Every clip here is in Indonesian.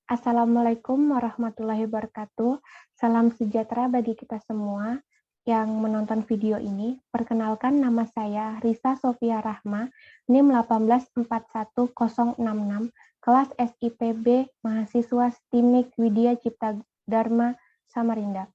Assalamualaikum warahmatullahi wabarakatuh. Salam sejahtera bagi kita semua yang menonton video ini. Perkenalkan, nama saya Risa Sofia Rahma, NIM 1841066, kelas SIPB, mahasiswa STIMIK Widya Cipta Dharma, Samarinda.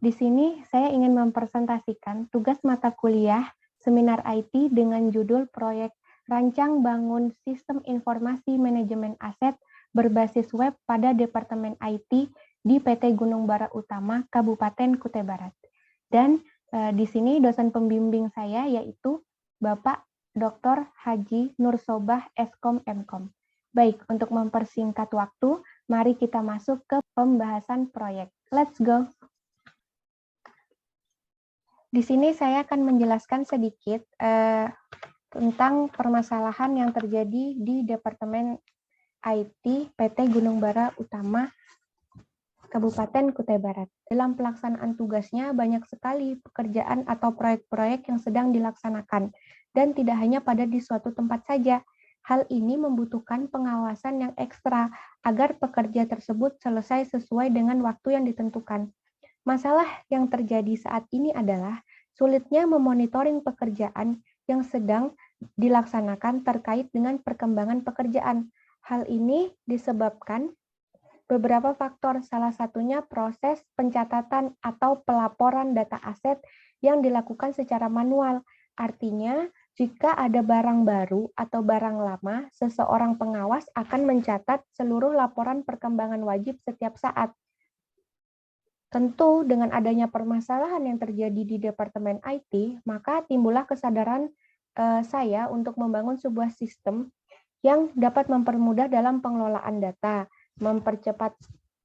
Di sini saya ingin mempresentasikan tugas mata kuliah seminar IT dengan judul proyek Rancang Bangun Sistem Informasi Manajemen Aset berbasis web pada Departemen IT di PT Gunung Bara Utama, Kabupaten Kutai Barat. Dan di sini dosen pembimbing saya yaitu Bapak Dr. Haji Nur Sobah, Eskom Mkom. Baik, untuk mempersingkat waktu, mari kita masuk ke pembahasan proyek. Let's go! Di sini saya akan menjelaskan sedikit tentang permasalahan yang terjadi di Departemen IT PT Gunung Bara Utama Kabupaten Kutai Barat. Dalam pelaksanaan tugasnya banyak sekali pekerjaan atau proyek-proyek yang sedang dilaksanakan dan tidak hanya pada di suatu tempat saja. Hal ini membutuhkan pengawasan yang ekstra agar pekerja tersebut selesai sesuai dengan waktu yang ditentukan. Masalah yang terjadi saat ini adalah sulitnya memonitoring pekerjaan yang sedang dilaksanakan terkait dengan perkembangan pekerjaan. Hal ini disebabkan beberapa faktor, salah satunya proses pencatatan atau pelaporan data aset yang dilakukan secara manual. Artinya, jika ada barang baru atau barang lama, seseorang pengawas akan mencatat seluruh laporan perkembangan wajib setiap saat. Tentu dengan adanya permasalahan yang terjadi di Departemen IT, maka timbullah kesadaran saya untuk membangun sebuah sistem yang dapat mempermudah dalam pengelolaan data, mempercepat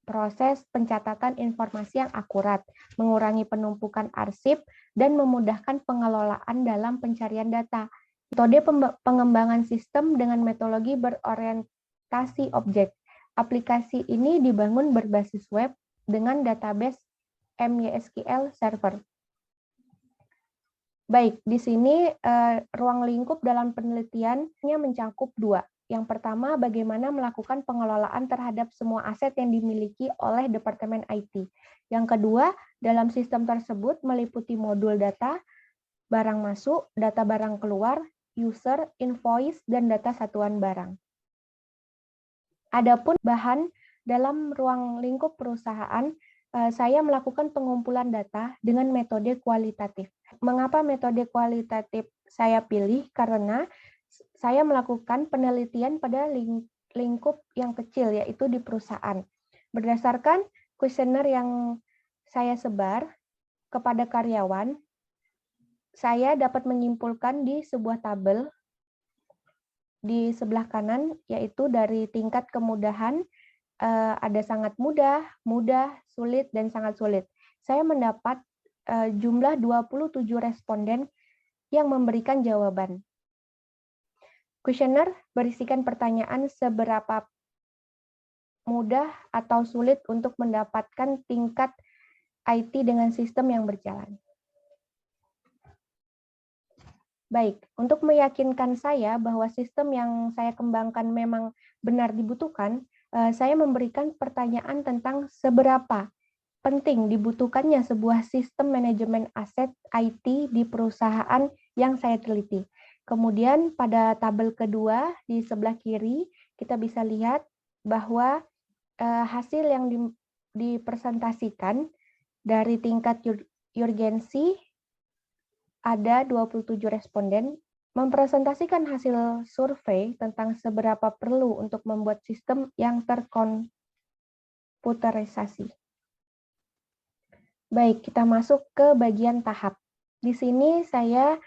proses pencatatan informasi yang akurat, mengurangi penumpukan arsip, dan memudahkan pengelolaan dalam pencarian data. Metode pengembangan sistem dengan metodologi berorientasi objek. Aplikasi ini dibangun berbasis web dengan database MySQL Server. Baik, di sini ruang lingkup dalam penelitiannya mencakup dua. Yang pertama, bagaimana melakukan pengelolaan terhadap semua aset yang dimiliki oleh Departemen IT. Yang kedua, dalam sistem tersebut meliputi modul data, barang masuk, data barang keluar, user, invoice, dan data satuan barang. Adapun bahan dalam ruang lingkup perusahaan, saya melakukan pengumpulan data dengan metode kualitatif. Mengapa metode kualitatif saya pilih? Karena saya melakukan penelitian pada lingkup yang kecil, yaitu di perusahaan. Berdasarkan kuesioner yang saya sebar kepada karyawan, saya dapat menyimpulkan di sebuah tabel di sebelah kanan, yaitu dari tingkat kemudahan, ada sangat mudah, mudah, sulit, dan sangat sulit. Saya mendapat jumlah 27 responden yang memberikan jawaban. Kuesioner berisikan pertanyaan seberapa mudah atau sulit untuk mendapatkan tingkat IT dengan sistem yang berjalan. Baik, untuk meyakinkan saya bahwa sistem yang saya kembangkan memang benar dibutuhkan, saya memberikan pertanyaan tentang seberapa penting dibutuhkannya sebuah sistem manajemen aset IT di perusahaan yang saya teliti. Kemudian pada tabel kedua di sebelah kiri, kita bisa lihat bahwa hasil yang dipresentasikan dari tingkat urgensi ada 27 responden mempresentasikan hasil survei tentang seberapa perlu untuk membuat sistem yang terkomputerisasi. Baik, kita masuk ke bagian tahap. Di sini saya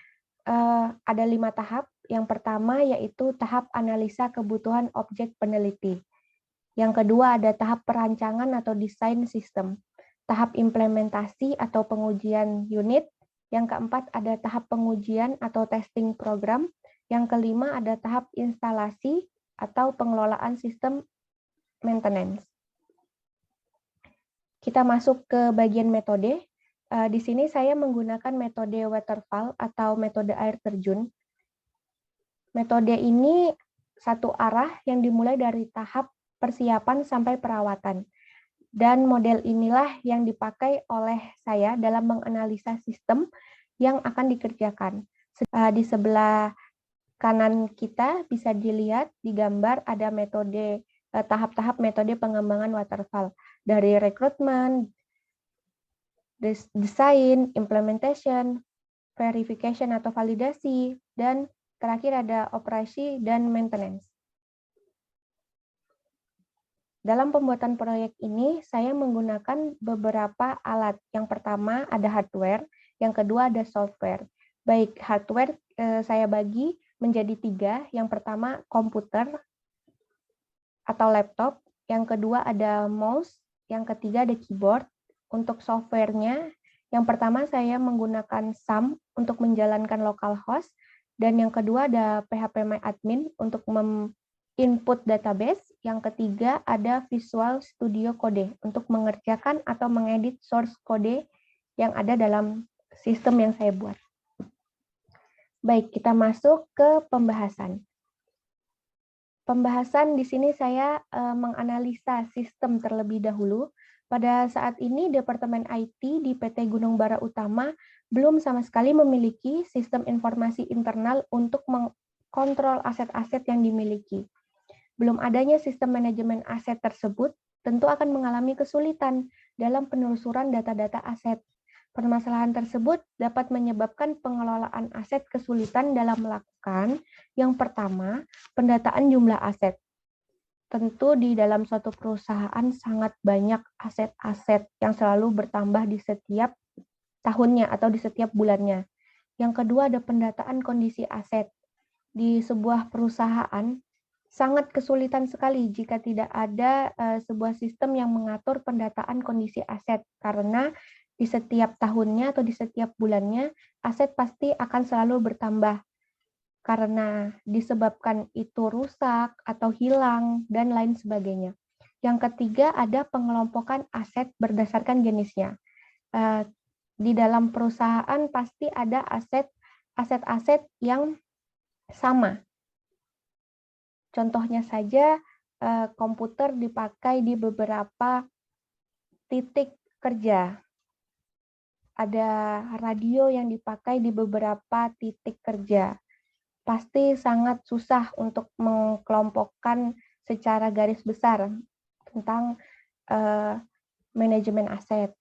ada 5 tahap. Yang pertama yaitu tahap analisa kebutuhan objek peneliti. Yang kedua ada tahap perancangan atau desain sistem. Tahap implementasi atau pengujian unit. Yang keempat ada tahap pengujian atau testing program. Yang kelima ada tahap instalasi atau pengelolaan sistem maintenance. Kita masuk ke bagian metode. Di sini saya menggunakan metode waterfall atau metode air terjun. Metode ini satu arah yang dimulai dari tahap persiapan sampai perawatan. Dan model inilah yang dipakai oleh saya dalam menganalisa sistem yang akan dikerjakan. Di sebelah kanan kita bisa dilihat di gambar ada metode tahap-tahap metode pengembangan waterfall dari rekrutmen, desain, implementation, verification atau validasi, dan terakhir ada operasi dan maintenance. Dalam pembuatan proyek ini, saya menggunakan beberapa alat. Yang pertama ada hardware, yang kedua ada software. Baik, hardware saya bagi menjadi 3. Yang pertama komputer atau laptop, yang kedua ada mouse, yang ketiga ada keyboard. Untuk softwarenya, yang pertama saya menggunakan SAM untuk menjalankan localhost, dan yang kedua ada phpMyAdmin untuk input database, yang ketiga ada Visual Studio Code untuk mengerjakan atau mengedit source code yang ada dalam sistem yang saya buat. Baik, kita masuk ke pembahasan. Pembahasan di sini saya menganalisa sistem terlebih dahulu. Pada saat ini Departemen IT di PT Gunung Bara Utama belum sama sekali memiliki sistem informasi internal untuk mengkontrol aset-aset yang dimiliki. Belum adanya sistem manajemen aset tersebut tentu akan mengalami kesulitan dalam penelusuran data-data aset. Permasalahan tersebut dapat menyebabkan pengelolaan aset kesulitan dalam melakukan yang pertama, pendataan jumlah aset. Tentu di dalam suatu perusahaan sangat banyak aset-aset yang selalu bertambah di setiap tahunnya atau di setiap bulannya. Yang kedua ada pendataan kondisi aset. Di sebuah perusahaan sangat kesulitan sekali jika tidak ada sebuah sistem yang mengatur pendataan kondisi aset, karena di setiap tahunnya atau di setiap bulannya aset pasti akan selalu bertambah karena disebabkan itu rusak atau hilang dan lain sebagainya. Yang ketiga ada pengelompokan aset berdasarkan jenisnya. Di dalam perusahaan pasti ada aset-aset yang sama. Contohnya saja komputer dipakai di beberapa titik kerja. Ada radio yang dipakai di beberapa titik kerja. Pasti sangat susah untuk mengelompokkan secara garis besar tentang manajemen aset.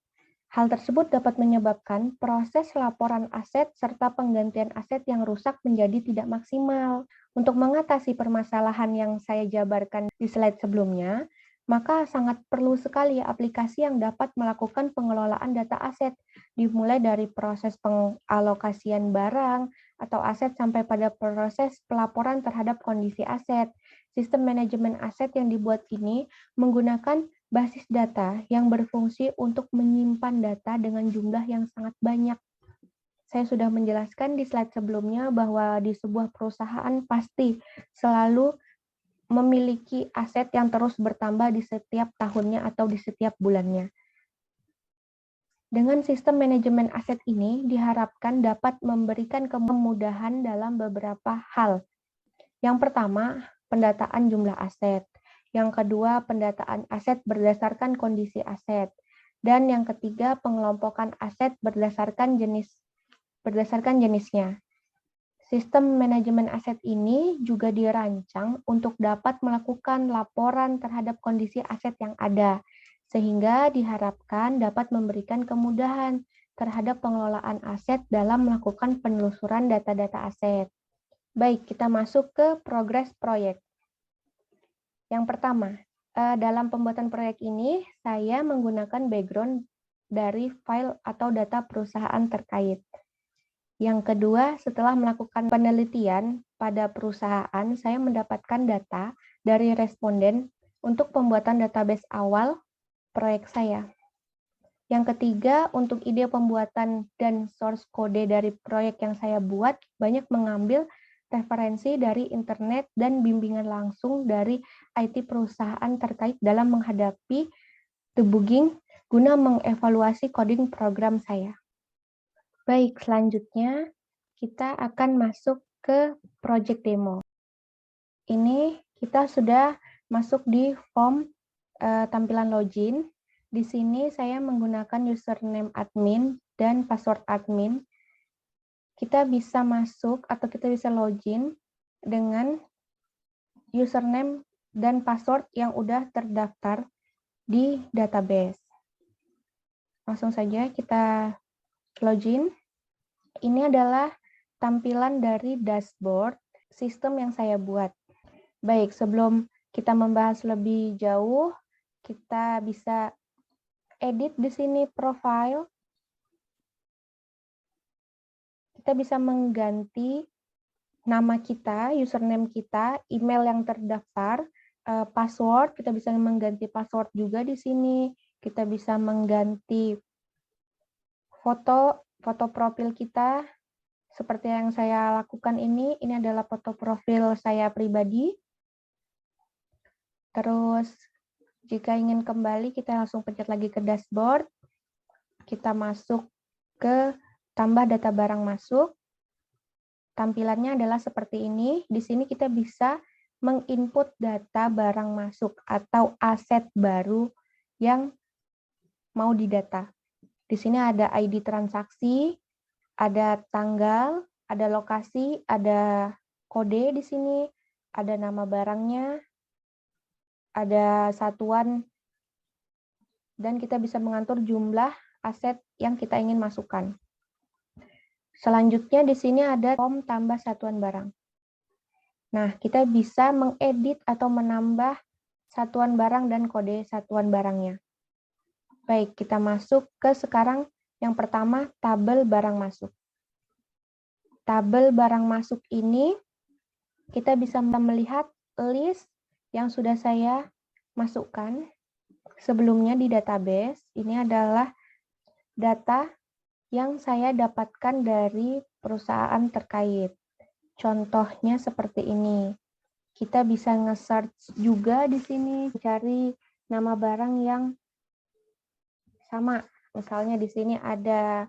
Hal tersebut dapat menyebabkan proses laporan aset serta penggantian aset yang rusak menjadi tidak maksimal. Untuk mengatasi permasalahan yang saya jabarkan di slide sebelumnya, maka sangat perlu sekali aplikasi yang dapat melakukan pengelolaan data aset, dimulai dari proses pengalokasian barang atau aset sampai pada proses pelaporan terhadap kondisi aset. Sistem manajemen aset yang dibuat ini menggunakan basis data yang berfungsi untuk menyimpan data dengan jumlah yang sangat banyak. Saya sudah menjelaskan di slide sebelumnya bahwa di sebuah perusahaan pasti selalu memiliki aset yang terus bertambah di setiap tahunnya atau di setiap bulannya. Dengan sistem manajemen aset ini diharapkan dapat memberikan kemudahan dalam beberapa hal. Yang pertama, pendataan jumlah aset. Yang kedua, pendataan aset berdasarkan kondisi aset. Dan yang ketiga, pengelompokan aset berdasarkan jenisnya. Sistem manajemen aset ini juga dirancang untuk dapat melakukan laporan terhadap kondisi aset yang ada, sehingga diharapkan dapat memberikan kemudahan terhadap pengelolaan aset dalam melakukan penelusuran data-data aset. Baik, kita masuk ke progres proyek. Yang pertama, dalam pembuatan proyek ini, saya menggunakan background dari file atau data perusahaan terkait. Yang kedua, setelah melakukan penelitian pada perusahaan, saya mendapatkan data dari responden untuk pembuatan database awal proyek saya. Yang ketiga, untuk ide pembuatan dan source code dari proyek yang saya buat, banyak mengambil referensi dari internet dan bimbingan langsung dari IT perusahaan terkait dalam menghadapi debugging guna mengevaluasi coding program saya. Baik, selanjutnya kita akan masuk ke project demo. Ini kita sudah masuk di form tampilan login. Di sini saya menggunakan username admin dan password admin. Kita bisa masuk atau kita bisa login dengan username dan password yang udah terdaftar di database. Langsung saja kita login. Ini adalah tampilan dari dashboard sistem yang saya buat. Baik, sebelum kita membahas lebih jauh, kita bisa edit di sini profile. Kita bisa mengganti nama kita, username kita, email yang terdaftar, password, kita bisa mengganti password juga di sini. Kita bisa mengganti foto profil kita, seperti yang saya lakukan ini adalah foto profil saya pribadi. Terus, jika ingin kembali, kita langsung pencet lagi ke dashboard. Kita masuk ke tambah data barang masuk. Tampilannya adalah seperti ini. Di sini kita bisa menginput data barang masuk atau aset baru yang mau didata. Di sini ada ID transaksi, ada tanggal, ada lokasi, ada kode di sini, ada nama barangnya, ada satuan, dan kita bisa mengatur jumlah aset yang kita ingin masukkan. Selanjutnya di sini ada form tambah satuan barang. Nah, kita bisa mengedit atau menambah satuan barang dan kode satuan barangnya. Baik, kita masuk ke sekarang yang pertama, tabel barang masuk. Tabel barang masuk ini kita bisa melihat list yang sudah saya masukkan sebelumnya di database. Ini adalah data yang saya dapatkan dari perusahaan terkait. Contohnya seperti ini. Kita bisa nge-search juga di sini, cari nama barang yang sama. Misalnya di sini ada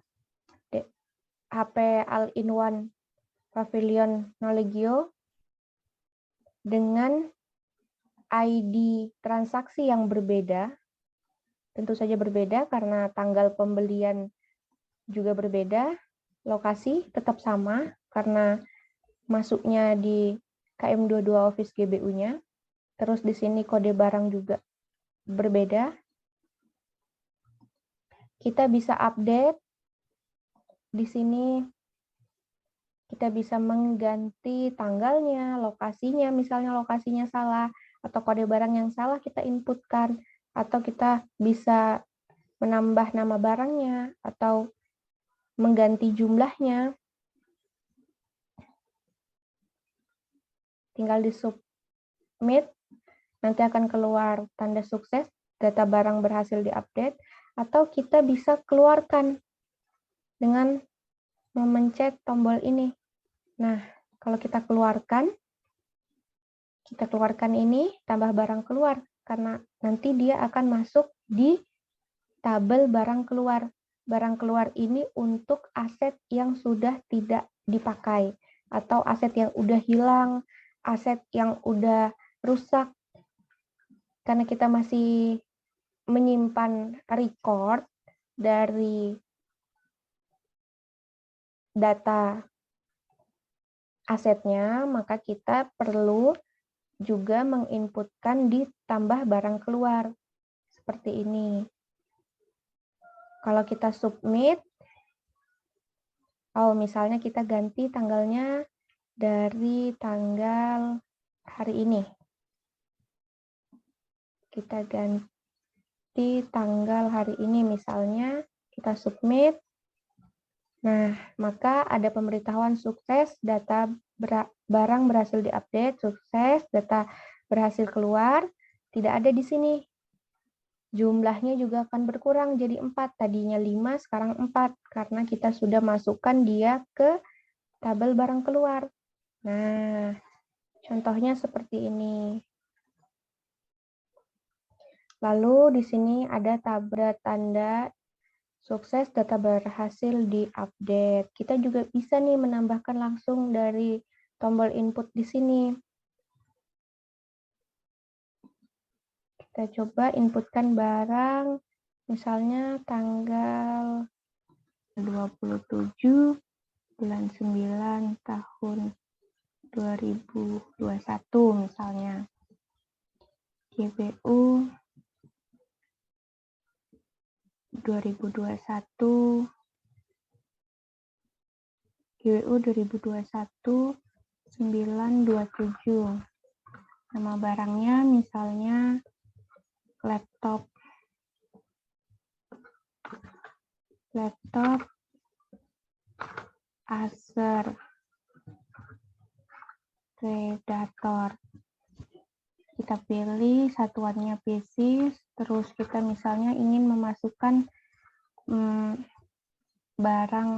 HP All-in-One Pavilion Nolegio dengan ID transaksi yang berbeda. Tentu saja berbeda karena tanggal pembelian juga berbeda, lokasi tetap sama karena masuknya di KM22 Office GBU-nya. Terus di sini kode barang juga berbeda. Kita bisa update. Di sini kita bisa mengganti tanggalnya, lokasinya, misalnya lokasinya salah, atau kode barang yang salah kita inputkan, atau kita bisa menambah nama barangnya, atau mengganti jumlahnya. Tinggal di submit, nanti akan keluar tanda sukses, data barang berhasil diupdate, atau kita bisa keluarkan dengan memencet tombol ini. Nah, kalau kita keluarkan ini, tambah barang keluar, karena nanti dia akan masuk di tabel barang keluar. Barang keluar ini untuk aset yang sudah tidak dipakai, atau aset yang udah hilang, aset yang udah rusak, karena kita masih menyimpan record dari data asetnya, maka kita perlu juga menginputkan di tambah barang keluar. Seperti ini. Kalau kita submit, misalnya kita ganti tanggalnya dari tanggal hari ini. Kita ganti tanggal hari ini, misalnya kita submit. Nah, maka ada pemberitahuan sukses, data barang berhasil diupdate, sukses, data berhasil keluar. Tidak ada di sini. Jumlahnya juga akan berkurang jadi 4. Tadinya 5, sekarang 4. Karena kita sudah masukkan dia ke tabel barang keluar. Nah, contohnya seperti ini. Lalu di sini ada tanda sukses, data berhasil diupdate. Kita juga bisa nih menambahkan langsung dari tombol input di sini. Kita coba inputkan barang, misalnya tanggal 27 bulan 9 tahun 2021 misalnya. GBU 2021 927. Nama barangnya misalnya laptop Acer Predator. Kita pilih satuannya pieces, terus kita misalnya ingin memasukkan barang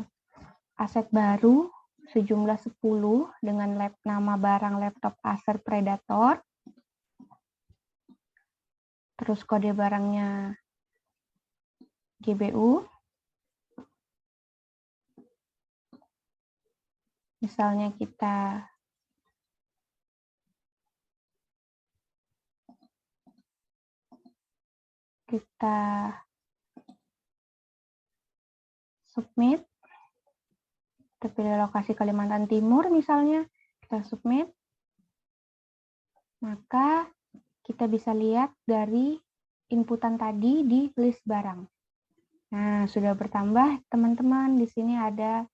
aset baru sejumlah 10 dengan nama barang laptop Acer Predator. Terus kode barangnya GBU. Misalnya kita submit. Kita pilih lokasi Kalimantan Timur misalnya, kita submit. Maka kita bisa lihat dari inputan tadi di list barang. Nah, sudah bertambah teman-teman. Di sini ada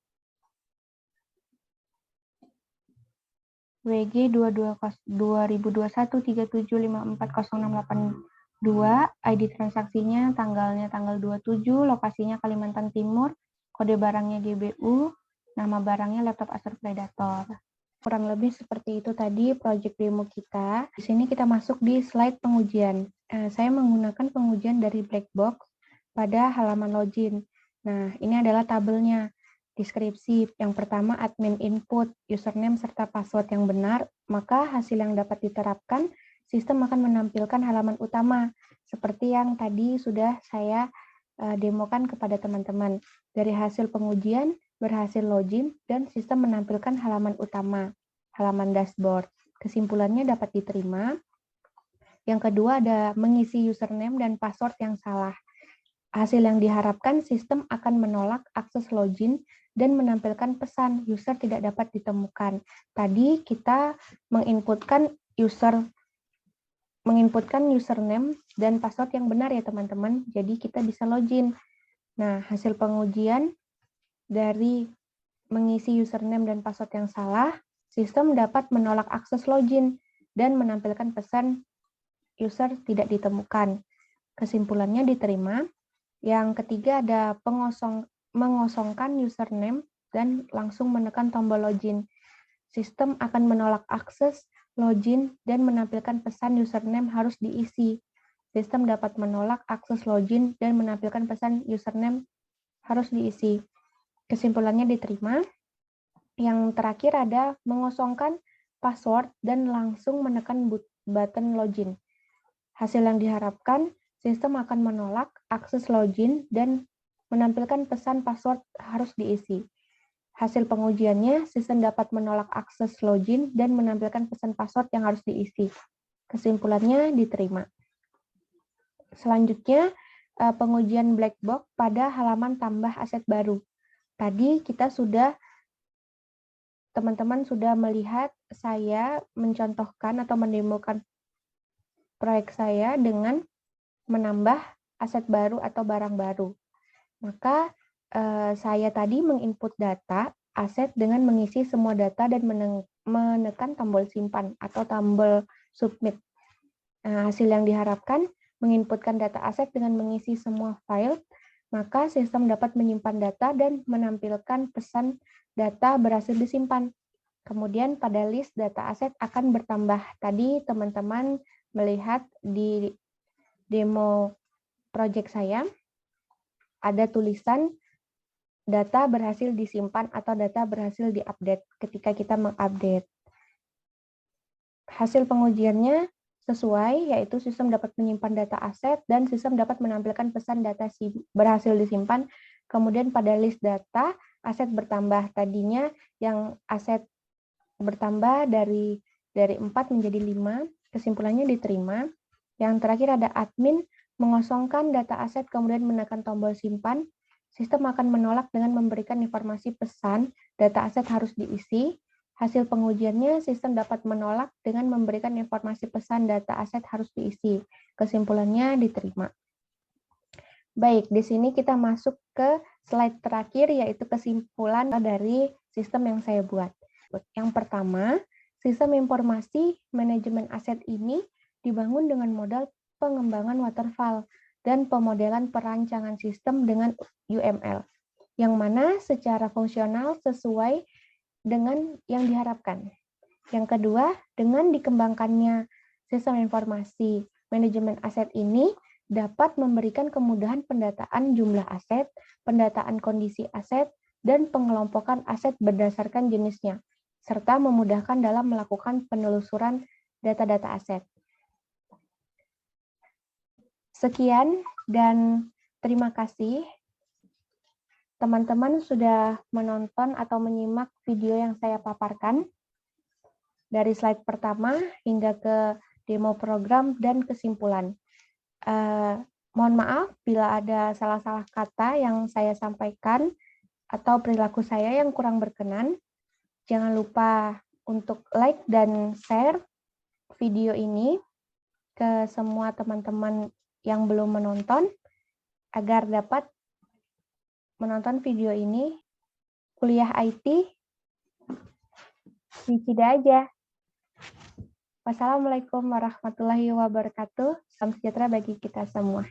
WG 202137540682, ID transaksinya tanggalnya tanggal 27, lokasinya Kalimantan Timur, kode barangnya GBU, nama barangnya laptop Acer Predator. Kurang lebih seperti itu tadi project demo kita. Di sini kita masuk di slide pengujian. Saya menggunakan pengujian dari Blackbox pada halaman login. Nah, ini adalah tabelnya. Deskripsi. Yang pertama, admin input, username serta password yang benar, maka hasil yang dapat diterapkan, sistem akan menampilkan halaman utama, seperti yang tadi sudah saya demokan kepada teman-teman. Dari hasil pengujian, berhasil login, dan sistem menampilkan halaman utama, halaman dashboard. Kesimpulannya dapat diterima. Yang kedua ada mengisi username dan password yang salah. Hasil yang diharapkan, sistem akan menolak akses login dan menampilkan pesan user tidak dapat ditemukan. Tadi kita menginputkan username dan password yang benar ya teman-teman. Jadi kita bisa login. Nah, hasil pengujian dari mengisi username dan password yang salah, sistem dapat menolak akses login dan menampilkan pesan user tidak ditemukan. Kesimpulannya diterima. Yang ketiga ada mengosongkan username dan langsung menekan tombol login. Sistem akan menolak akses login dan menampilkan pesan username harus diisi. Sistem dapat menolak akses login dan menampilkan pesan username harus diisi. Kesimpulannya diterima. Yang terakhir ada mengosongkan password dan langsung menekan button login. Hasil yang diharapkan, sistem akan menolak akses login dan menampilkan pesan password harus diisi. Hasil pengujiannya, sistem dapat menolak akses login dan menampilkan pesan password yang harus diisi. Kesimpulannya diterima. Selanjutnya, pengujian black box pada halaman tambah aset baru. Tadi teman-teman sudah melihat saya mencontohkan atau mendemokan proyek saya dengan menambah aset baru atau barang baru. Maka saya tadi menginput data aset dengan mengisi semua data dan menekan tombol simpan atau tombol submit. Hasil yang diharapkan menginputkan data aset dengan mengisi semua file, maka sistem dapat menyimpan data dan menampilkan pesan data berhasil disimpan. Kemudian pada list data aset akan bertambah. Tadi teman-teman melihat di demo project saya, ada tulisan data berhasil disimpan atau data berhasil diupdate ketika kita mengupdate. Hasil pengujiannya sesuai, yaitu sistem dapat menyimpan data aset dan sistem dapat menampilkan pesan data berhasil disimpan. Kemudian pada list data, aset bertambah. Tadinya yang aset bertambah dari 4 menjadi 5, kesimpulannya diterima. Yang terakhir ada admin, mengosongkan data aset kemudian menekan tombol simpan. Sistem akan menolak dengan memberikan informasi pesan data aset harus diisi. Hasil pengujiannya, sistem dapat menolak dengan memberikan informasi pesan data aset harus diisi. Kesimpulannya diterima. Baik, di sini kita masuk ke slide terakhir, yaitu kesimpulan dari sistem yang saya buat. Yang pertama, sistem informasi manajemen aset ini dibangun dengan modal pengembangan waterfall dan pemodelan perancangan sistem dengan UML, yang mana secara fungsional sesuai dengan yang diharapkan. Yang kedua, dengan dikembangkannya sistem informasi manajemen aset ini dapat memberikan kemudahan pendataan jumlah aset, pendataan kondisi aset, dan pengelompokan aset berdasarkan jenisnya, serta memudahkan dalam melakukan penelusuran data-data aset. Sekian dan terima kasih. Teman-teman sudah menonton atau menyimak video yang saya paparkan dari slide pertama hingga ke demo program dan kesimpulan. Mohon maaf bila ada salah-salah kata yang saya sampaikan atau perilaku saya yang kurang berkenan. Jangan lupa untuk like dan share video ini ke semua teman-teman yang belum menonton agar dapat menonton video ini. Kuliah IT di Cida aja. Wassalamualaikum warahmatullahi wabarakatuh. Salam sejahtera bagi kita semua.